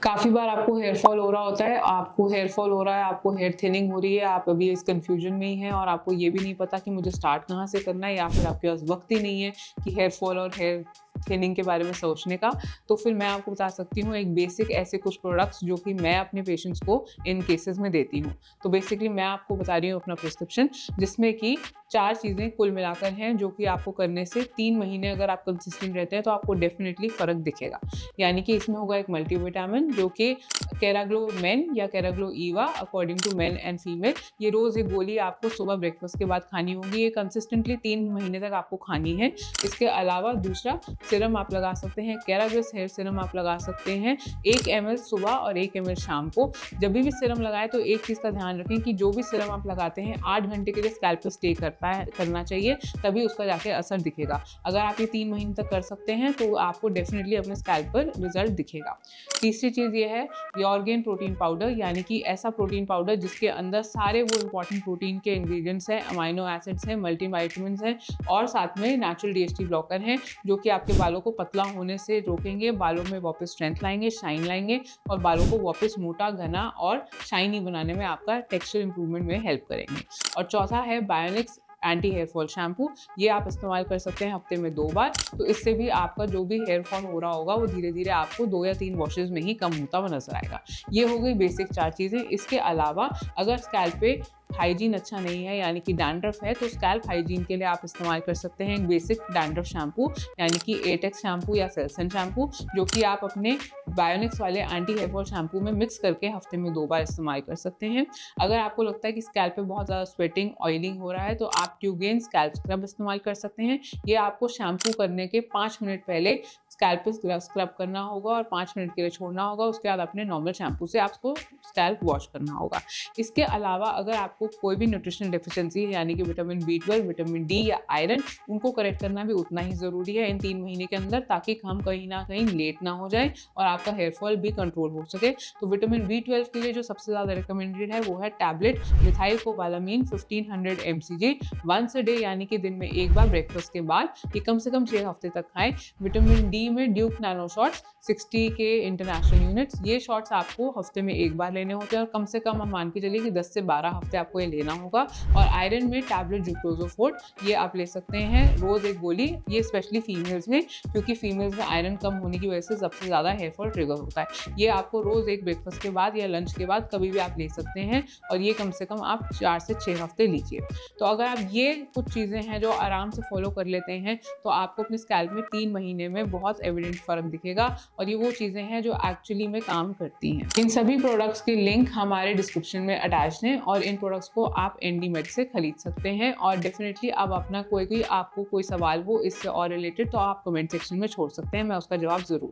काफ़ी बार आपको hair fall हो रहा होता है, आपको हेयर फॉल हो रहा है, आपको हेयर थिनिंग हो रही है, आप अभी इस कन्फ्यूजन में ही हैं और आपको ये भी नहीं पता कि मुझे स्टार्ट कहाँ से करना है, या फिर आपके पास वक्त ही नहीं है कि हेयर फॉल और हेयर थिनिंग के बारे में सोचने का। तो फिर मैं आपको बता सकती हूँ एक बेसिक ऐसे कुछ प्रोडक्ट्स जो कि मैं अपने पेशेंट्स को इन केसेस में देती हूँ। तो बेसिकली मैं आपको बता रही हूँ अपना प्रिस्क्रिप्शन, जिसमें कि 4 चीज़ें कुल मिलाकर हैं जो कि आपको करने से 3 महीने अगर आप कंसिस्टेंट रहते हैं तो आपको डेफिनेटली फ़र्क दिखेगा। यानी कि इसमें होगा एक मल्टीविटामिन जो कि कैराग्लो मेन या Keraglo Eva according to men and female, ये रोज़ एक गोली आपको सुबह ब्रेकफास्ट के बाद खानी होगी। ये कंसिस्टेंटली 3 महीने तक आपको खानी है। इसके अलावा दूसरा सिरम आप लगा सकते हैं, कैराग्लोस हेयर सिरम आप लगा सकते हैं 1 ml सुबह और 1 ml शाम को। जब भी सिरम लगाएं तो एक चीज़ का ध्यान रखें कि जो भी सिरम आप लगाते हैं 8 घंटे के लिए स्कैल्प पे स्टे करना चाहिए, तभी उसका जाके असर दिखेगा। अगर आप ये 3 महीने तक कर सकते हैं तो आपको डेफिनेटली अपने स्कैल्प पर रिजल्ट दिखेगा। तीसरी चीज़ ये है योरगेन प्रोटीन पाउडर, यानी कि ऐसा प्रोटीन पाउडर जिसके अंदर सारे वो इंपॉर्टेंट प्रोटीन के इंग्रेडिएंट्स हैं, अमाइनो एसिड्स हैं, मल्टीविटामिन्स हैं और साथ में नेचुरल डीएचटी ब्लॉकर हैं, जो कि आपके बालों को पतला होने से रोकेंगे, बालों में वापस स्ट्रेंथ लाएंगे, शाइन लाएंगे और बालों को वापस मोटा, घना और शाइनी बनाने में आपका टेक्सचर इंप्रूवमेंट में हेल्प करेंगे। और चौथा है bionics anti hair fall shampoo. ये आप इस्तेमाल कर सकते हैं हफ्ते में 2 बार। तो इससे भी आपका जो भी हेयर फॉल हो रहा होगा वो धीरे धीरे आपको 2 या 3 वॉशेज में ही कम होता हुआ नजर आएगा। ये हो गई बेसिक 4 चीज़ें। इसके अलावा अगर स्कैल्प पे हाइजीन अच्छा नहीं है, यानी कि डैंड्रफ है, तो स्कैल्प हाइजीन के लिए आप इस्तेमाल कर सकते हैं एक बेसिक डैंड्रफ शैम्पू, यानी कि एटेक्स शैम्पू या सेल्सन शैम्पू, जो कि आप अपने बायोनिक्स वाले एंटी हेयर फॉल शैम्पू में मिक्स करके हफ्ते में 2 बार इस्तेमाल कर सकते हैं। अगर आपको लगता है कि स्कैल्प पे बहुत ज़्यादा स्वेटिंग, ऑयलिंग हो रहा है, तो आप ट्यूगेन स्कैल्प स्क्रब इस्तेमाल कर सकते हैं। ये आपको शैम्पू करने के 5 मिनट पहले स्कैल्प पे स्क्रब करना होगा और 5 मिनट के लिए छोड़ना होगा। उसके बाद अपने नॉर्मल शैम्पू से आपको स्कैल्प वॉश करना होगा। इसके अलावा अगर आपको कोई भी न्यूट्रिशनल डेफिशिएंसी है, यानी कि विटामिन B12, विटामिन डी या आयरन, उनको करेक्ट करना भी उतना ही ज़रूरी है इन 3 महीने के अंदर, ताकि हम कहीं ना कहीं लेट ना हो जाए और आपका हेयर फॉल भी कंट्रोल हो सके। तो विटामिन B12 के लिए जो सबसे ज़्यादा रिकमेंडेड है वो है टैबलेट मिथाइल कोबालामीन 1500 mcg वंस अ डे, यानी कि दिन में 1 बार ब्रेकफास्ट के बाद। ये कम से कम 6 हफ्ते तक खाएं। विटामिन डी में ड्यूक नैनो शॉट्स 60 के इंटरनेशनल यूनिट्स, ये शॉट्स आपको हफ्ते में 1 बार लेने होते हैं और कम से कम हम मान के चलिए कि 10 से 12 हफ्ते आपको ये लेना होगा। और आयरन में टैबलेट जुक्रोजोफोर्ट, ये आप ले सकते हैं रोज एक गोली। ये स्पेशली फीमेल्स में, क्योंकि फीमेल्स में आयरन कम होने की वजह से सबसे ज़्यादा हेयर फॉल ट्रिगर होता है। ये आपको रोज एक ब्रेकफास्ट के बाद या लंच के बाद कभी भी आप ले सकते हैं और ये कम से कम आप 4 से 6 हफ्ते लीजिए। तो अगर आप ये कुछ चीज़ें हैं जो आराम से फॉलो कर लेते हैं तो आपको अपने स्कैल्प में 3 महीने में बहुत एविडेंट फ़र्क दिखेगा और ये वो चीज़ें हैं जो एक्चुअली में काम करती हैं। इन सभी प्रोडक्ट्स के लिंक हमारे डिस्क्रिप्शन में अटैच हैं और इन प्रोडक्ट्स को आप एंडीमेड से खरीद सकते हैं। और डेफिनेटली अब अपना आपको कोई सवाल हो इससे और रिलेटेड तो आप कमेंट सेक्शन में छोड़ सकते हैं, मैं उसका जवाब ज़रूर